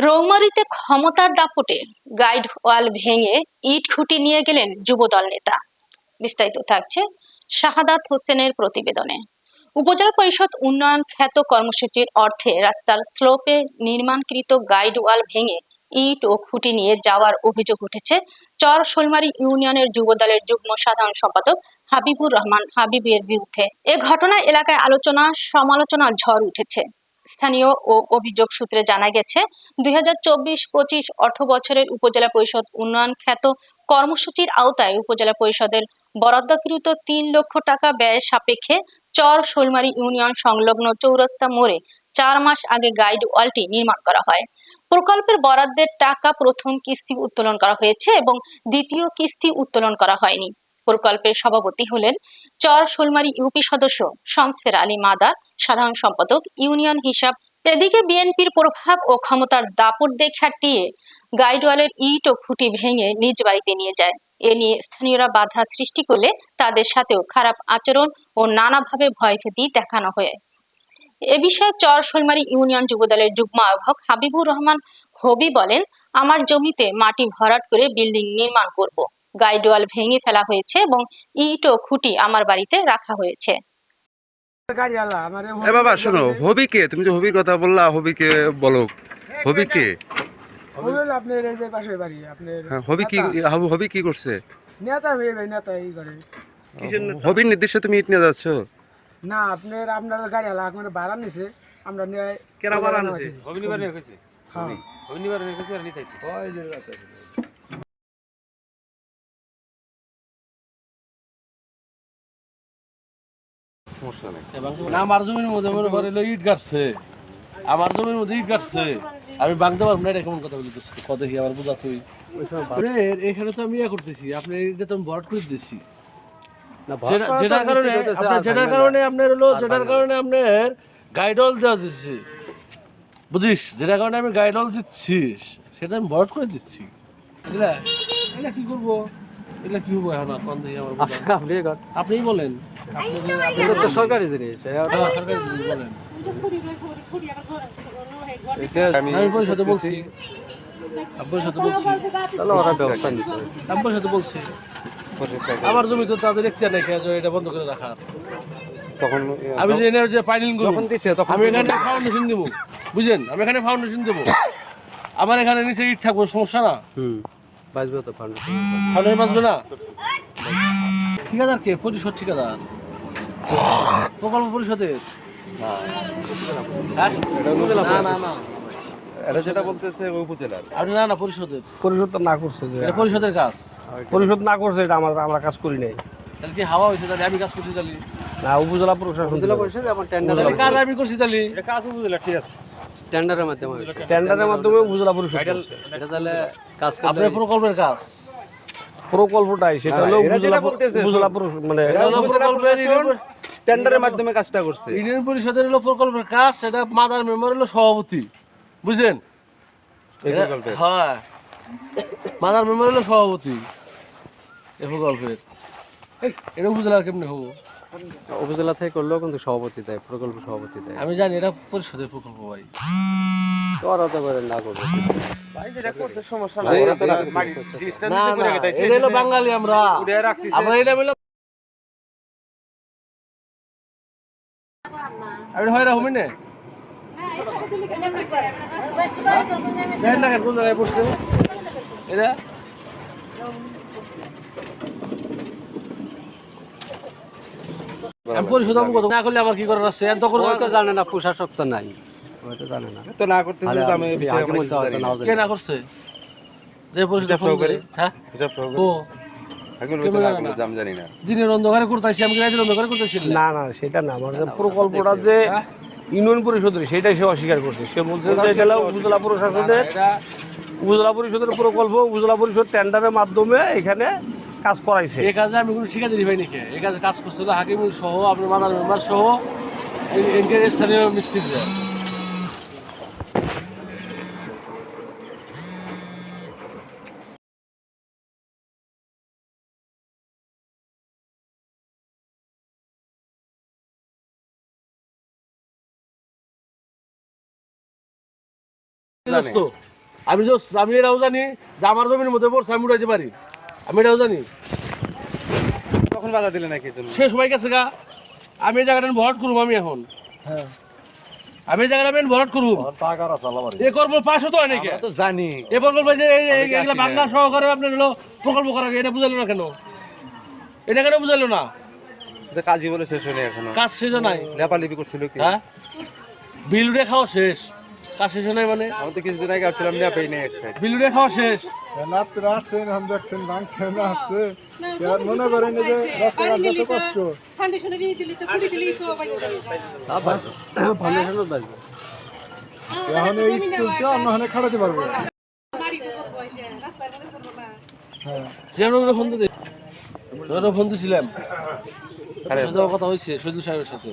রৌমারীতে ক্ষমতার দাপটে গাইড ওয়াল ভেঙে ইট খুঁটি নিয়ে গেলেন যুবদল নেতা। বিস্তারিত থাকছে শাহাদাত হোসেনের প্রতিবেদনে। উপজেলা পরিষদ উন্নয়ন খ্যাত কর্মসূচির অর্থে রাস্তার স্লোপে নির্মাণকৃত গাইড ওয়াল ভেঙে ইট ও খুঁটি নিয়ে যাওয়ার অভিযোগ উঠেছে চর শোলমারী ইউনিয়নের যুবদলের যুগ্ম সাধারণ সম্পাদক হাবিবুর রহমান হাবিবের বিরুদ্ধে। এ ঘটনায় এলাকায় আলোচনা সমালোচনার ঝড় উঠেছে। স্থানীয় ও অভিযোগ সূত্রে জানা গেছে 2024-25 অর্থ বছরের উপজেলা পরিষদ উন্নয়ন খ্যাত কর্মসূচির আওতায় উপজেলা পরিষদের বরাদ্দকৃত 3 লক্ষ টাকা ব্যয় সাপেক্ষে চর শোলমারী ইউনিয়ন সংলগ্ন চৌরাস্তা মোড়ে 4 মাস আগে গাইড ওয়ালটি নির্মাণ করা হয়। প্রকল্পের বরাদ্দের টাকা প্রথম কিস্তি উত্তোলন করা হয়েছে এবং দ্বিতীয় কিস্তি উত্তোলন করা হয়নি। প্রকল্পের সভাপতি হলেন চর শোলমারী ইউপি সদস্য শমসের আলী মাদার, সাধারণ সম্পাদক ইউনিয়ন হিসাব। এদিকে বিএনপির প্রভাব ও ক্ষমতার দাপট দেখাটিয়ে গাইডওয়ালের ইট ও খুঁটি ভেঙে নিজ বাড়িতে নিয়ে যায়। এ নিয়ে স্থানীয়রা বাধা সৃষ্টি করলে তাদের সাথেও খারাপ আচরণ ও নানাভাবে ভয়ভীতি দেখানো হয়। এ বিষয়ে চর শোলমারী ইউনিয়ন যুবদলের যুগ্ম আহ্বায়ক হাবিবুর রহমান হবি বলেন, আমার জমিতে মাটি ভরাট করে বিল্ডিং নির্মাণ করব। গাইডওয়াল ভেঙে ফেলা হয়েছে এবং ইট ও খুঁটি আমার বাড়িতে রাখা হয়েছে। বাবা শোনো, হবি কে? তুমি যে হবির কথা বললা, হবিকে বলো। হবি কে? আপনার এই যে পাশের বাড়ি আপনার হবি কি? হবি কি করছে? নেতা হয়ে ভাই নেতা এই করে হবির নির্দেশে তুমি ইট নিয়ে যাচ্ছ? না আপনার গাড়ি আলা আপনার ভাড়া নিছে আমরা নিয়ে কেনা ভাড়া নিছে হবিনিবার নিয়ে কইছে হ্যাঁ হবিনিবার নিয়ে কইছে আর নিতাইছে ওই যে সমস্যা নাই। না আমার জমির মধ্যে মনে করে ইট গাড়ছে, আমার জমির মধ্যে ইট গাড়ছে, আমি ভাঙতে পারবো না। এটা কেমন কথা বলি? কথা কি আমার বোঝা? তুই এখানে তো আমি ইয়ে করতেছি, আপনি এটা তো আমি ভরাট করে দিচ্ছি, যেটার কারণে আপনার গাইডল দেওয়া দিচ্ছি, বুঝিস? যেটার কারণে আমি গাইডল দিচ্ছি সেটা আমি ভরাট করে দিচ্ছি। বুঝলা? এটা কি করবো? এটা কি হবো এখন? কোন দিকে আমার আপনিই বলেন। সরকারি জিনিস সরকারি জিনিস বলেন। আমি আব্বুর সাথে বলছি, তাহলে ওরা ব্যবস্থা নিতে আব্বুর সাথে বলছি। আমার জমি তো তাদের ইচ্ছা নেই এটা বন্ধ করে রাখার। তখন আমি যে পাইলিং যখন দিছে তখন আমি এখানে ফাউন্ডেশন দেবো, বুঝলেন? আমি এখানে ফাউন্ডেশন দেবো, আমার এখানে নিচে ইট থাকবো, সমস্যা না? বাঁচবে তো ফাউন্ডেশন বাঁচবে না? ঠিকাদার কে? পরিষদ ঠিকাদার, প্রকল্প পরিষদের। হ্যাঁ? না না এটা যেটা বলতেছে ওই উপজেলার। আপনি না পরিষদের। পরিশোধ না করছে যে এটা পরিষদের কাজ। পরিশোধ না করছে এটা আমরা কাজ করি নাই। তাহলে কি হাওয়া হয়েছে? তাহলে আমি কাজ করছি তাহলে? না উপজেলা প্রশাসন আমার টেন্ডার কাজ আমি করছি তাহলে? এটা কাজ উপজেলা, ঠিক আছে। টেন্ডারের মাধ্যমে উপজেলা পরিষদ এটা তাহলে কাজ আপনার প্রকল্পের কাজ, প্রকল্পটাই সেটা হলো উপজেলা মানে টেন্ডারের মাধ্যমে কাজটা করছে। ইউনিয়ন পরিষদের হলো প্রকল্পের কাজ, সেটা মাদার মেম্বার হলো সভাপতি, বুঝলেন? এই প্রকল্পে হ্যাঁ, মাদার মেম্বার হলো সভাপতি এই প্রকল্পের। এটা উপজেলার কেমনি হবো? উপজেলা থেকে করলেও কিন্তু সভাপতি দেয়, প্রকল্প সভাপতি দেয়। আমি জানি এটা পরিষদের প্রকল্প ভাই। ওরা তো করে না করবে সমস্যা না, এটা হলো বাঙালি, আমরা এটা হলো আমি হয় না হবি না। দেখেন না কোন জায়গায় পড়ছে এটা। আমি পরিশোধ না করলে আমার কি করার আছে? জানে না, প্রশাসক তো নাই, হয়তো জানে না। তো না করতে যদি আমি কে না করছে? যে পরিশোধ হ্যাঁ হিসাব সহকারে ও এখন হয়তো না করলে আমি জানি না। দিনের অন্ধকারে করতেছি, আমি রাতের অন্ধকারে করতেছি না না সেটা না, আমার প্রকল্পটা যে ইউনিয়ন পরিষদের সেটাই সে অস্বীকার করছে। সে বলছে যে এটা উপজেলা প্রশাসনের, উপজেলা পরিষদের প্রকল্প, উপজেলা পরিষদ টেন্ডারের মাধ্যমে এখানে কাজ করাইছে। এই কাজে আমি কোনো ঠিকাদারি পাই নাকি? এই কাজে কাজ করছিল হাকিম সহ, আপনার মাদার মেম্বার সহ, স্থানীয় মিস্ত্রিরা। আমি এটাও জানি যে আমার জমির মধ্যে পড়ছে, আমি উঠাইতে পারি, আমি এটাও জানি। তখন বাধা দিলে নাকি তুমি? সে সময় গেছে গা, আমি এই জায়গাটা ভরাট করুম, আমি এখন আমি এই জায়গাটা ভরাট করুম, এ করবো 500 তো হয় নাকি তো জানি এ প্রকল্প যে এগুলা বাংলা সহকারে আপনার হলো প্রকল্প করা, এটা বুঝাইলো না কেন? এটা কেন বুঝাইলো না? কাজী বলে শেষ হয়নি এখনো। কাজ শেষ নাই, লেপালিপি করছিল কি? হ্যাঁ বিল উঠে খাওয়া শেষ, কাজ শেষ নাই মানে? আমি তো কিছুদিন আগে আসছিলাম, নেপাই নেই এক সাইড। বিল উঠে খাওয়া শেষ, আপনারা আসছেন, আমি দেখছেন ভাঙছেন আসছে, আর মনে করেন যে রাস্তাঘাট যত কষ্ট এখন এই চলছে, অন্য হানে খাটাতে পারবো না। ফোন দিতে ফোন দিয়েছিলাম, কথা হয়েছে শহীদুল সাহেবের সাথে,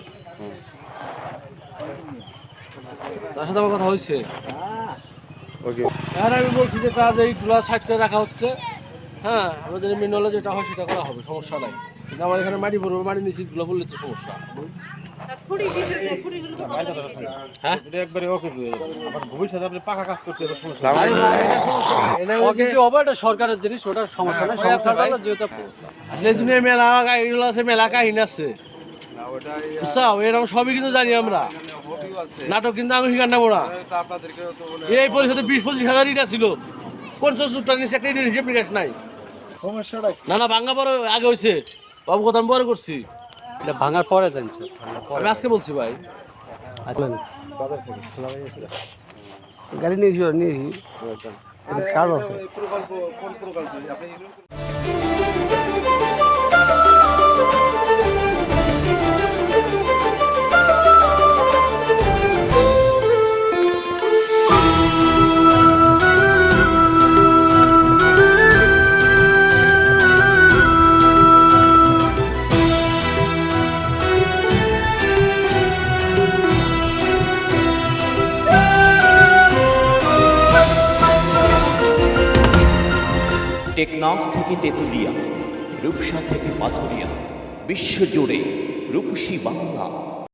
তার সাথে আমার কথা হয়েছে। ওকে, আর আমি বলছি যে কাজ এইগুলো সাইড করে রাখা হচ্ছে, হ্যাঁ আমাদের মেনুয়ালে যেটা হয় সেটা করা হবে, সমস্যা নাই। কিন্তু আমার এখানে মাটি ভরবো, মাটি নিচে গুলো বললে তো সমস্যা। হ্যাঁ একবারে ওকে, আবার ভবিষ্যতে আপনি পাকা কাজ করতে হবে। এটা সরকারের জিনিস, ওটার সমস্যা নাই, যেহেতু মেলা এগুলো আছে, মেলা কাহিনী আছে, বুঝছাও, এরকম সবই কিন্তু জানি আমরা। নাটক কিন্তু আমি শিকার নেবো না। এই পরিষদে 20-25 হাজার ইটা ছিল, 50-70 নিচে একটা ইটের হিসেব নিকাশ নাই। সমস্যাটা না না, ভাঙা পরে আগে হয়েছে বাবু, কথা আমি পরে করছি, এটা ভাঙার পরে জানছে, আমি আজকে বলছি ভাই। গাড়ি নিয়েছি কাজ আছে। প্রকল্প কোন প্রকল্প আপনি? টেকনাফ থেকে তেঁতুলিয়া, রূপসা থেকে পাথুরিয়া, বিশ্বজুড়ে রূপসী বাংলা।